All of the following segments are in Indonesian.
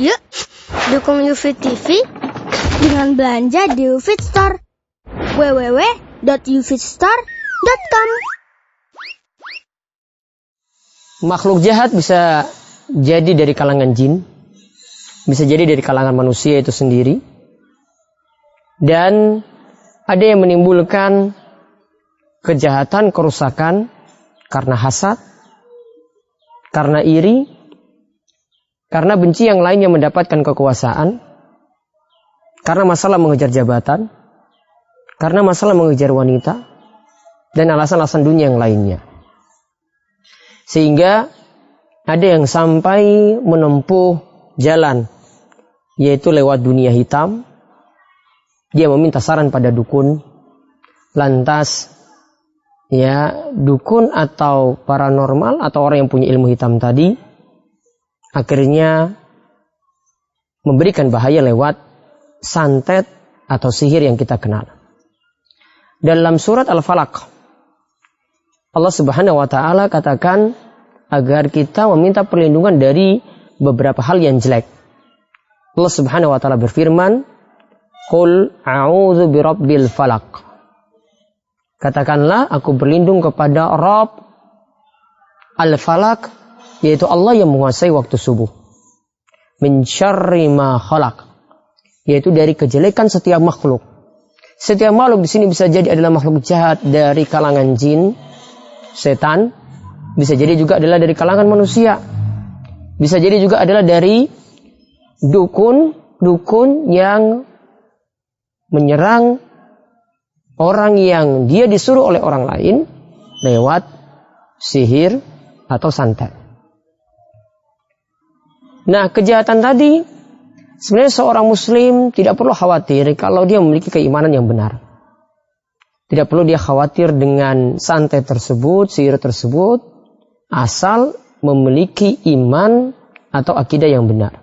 Yuk, dukung UFIT TV dengan belanja di UFIT Store. www.ufitstore.com. Makhluk jahat bisa jadi dari kalangan jin, bisa jadi dari kalangan manusia itu sendiri, dan ada yang menimbulkan kejahatan, kerusakan karena hasad, karena iri, karena benci yang lainnya mendapatkan kekuasaan, karena masalah mengejar jabatan, karena masalah mengejar wanita, dan alasan-alasan dunia yang lainnya. Sehingga ada yang sampai menempuh jalan, yaitu lewat dunia hitam. Dia meminta saran pada dukun, lantas dukun atau paranormal atau orang yang punya ilmu hitam tadi akhirnya memberikan bahaya lewat santet atau sihir yang kita kenal. Dalam surat Al-Falaq, Allah Subhanahu wa taala katakan agar kita meminta perlindungan dari beberapa hal yang jelek. Allah Subhanahu wa taala berfirman, "Qul a'udzu birabbil falaq." Katakanlah, aku berlindung kepada Rabb Al-Falaq, yaitu Allah yang menguasai waktu subuh. Min syarri ma khalaq, yaitu dari kejelekan setiap makhluk. Setiap makhluk di sini bisa jadi adalah makhluk jahat dari kalangan jin, setan, bisa jadi juga adalah dari kalangan manusia. Bisa jadi juga adalah dari dukun yang menyerang orang yang dia disuruh oleh orang lain lewat sihir atau santet. Nah, kejahatan tadi sebenarnya seorang muslim tidak perlu khawatir kalau dia memiliki keimanan yang benar. Tidak perlu dia khawatir dengan santet tersebut, sihir tersebut, asal memiliki iman atau akidah yang benar.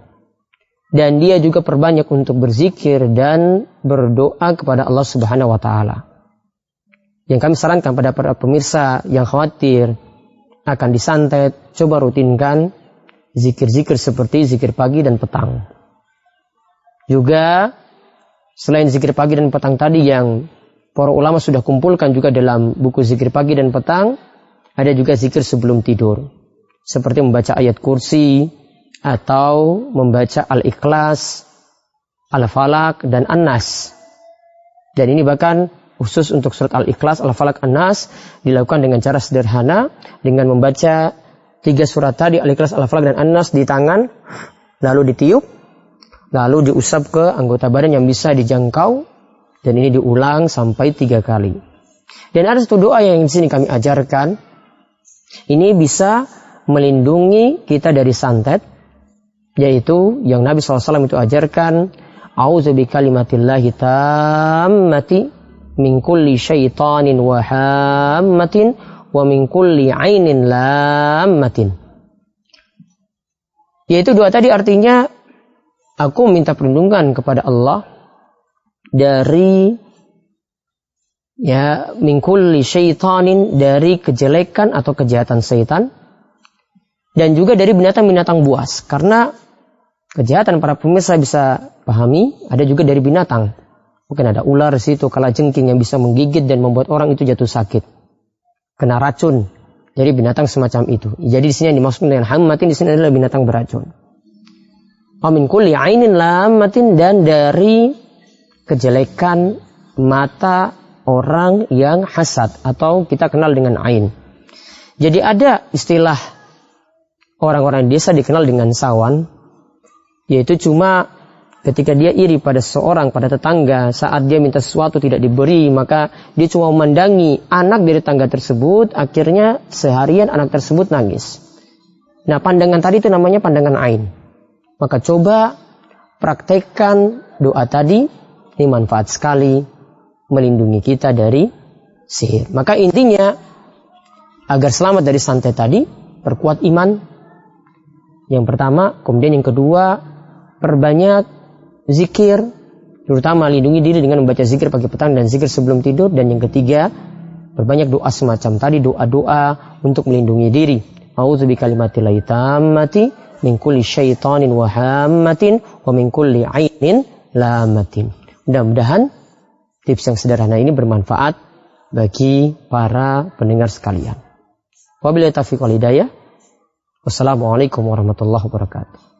Dan dia juga perbanyak untuk berzikir dan berdoa kepada Allah Subhanahu wa taala. Yang kami sarankan pada para pemirsa yang khawatir akan disantet, coba rutinkan zikir-zikir seperti zikir pagi dan petang. Juga selain zikir pagi dan petang tadi yang para ulama sudah kumpulkan juga dalam buku zikir pagi dan petang, ada juga zikir sebelum tidur. Seperti membaca ayat kursi, atau membaca Al-Ikhlas, Al-Falaq, dan An-Nas. Dan ini bahkan khusus untuk surat Al-Ikhlas, Al-Falaq, An-Nas dilakukan dengan cara sederhana, dengan membaca 3 surat tadi, Al-Ikhlas, Al-Falaq, dan An-Nas di tangan, lalu ditiup, lalu diusap ke anggota badan yang bisa dijangkau, dan ini diulang sampai 3 kali. Dan ada satu doa yang di sini kami ajarkan, ini bisa melindungi kita dari santet, yaitu yang Nabi SAW itu ajarkan, A'udzu bikalimatillahi tammati min kulli syaitanin wa hammatin wa min kulli ainin lammatin. Yaitu doa tadi artinya, aku minta perlindungan kepada Allah dari min kulli syaitanin, dari kejelekan atau kejahatan syaitan, dan juga dari binatang-binatang buas. Karena kejahatan para pemirsa bisa pahami, ada juga dari binatang. Mungkin ada ular di situ, kalajengking yang bisa menggigit dan membuat orang itu jatuh sakit, kena racun. Jadi binatang semacam itu. Jadi di sini yang dimaksud dengan hammatin di sini adalah binatang beracun. Amin kulli ainin lammatin, dan dari kejelekan mata orang yang hasad atau kita kenal dengan ain. Jadi ada istilah orang-orang desa dikenal dengan sawan, yaitu cuma ketika dia iri pada seseorang, pada tetangga, saat dia minta sesuatu tidak diberi, maka dia cuma memandangi anak dari tetangga tersebut, akhirnya seharian anak tersebut nangis. Nah, pandangan tadi itu namanya pandangan ain. Maka coba praktekkan doa tadi, ini manfaat sekali melindungi kita dari sihir. Maka intinya, agar selamat dari santet tadi, perkuat iman. Yang pertama, kemudian yang kedua, perbanyak zikir, terutama lindungi diri dengan membaca zikir pagi petang dan zikir sebelum tidur. Dan yang ketiga, perbanyak doa semacam tadi, doa-doa untuk melindungi diri. A'udzu bikalimatillahi tammati min kulli syaitanin wa hammatin wa min kulli ainin lamatin. Mudah-mudahan tips yang sederhana ini bermanfaat bagi para pendengar sekalian. Wabillahi taufiq wal hidayah. Wassalamualaikum warahmatullahi wabarakatuh.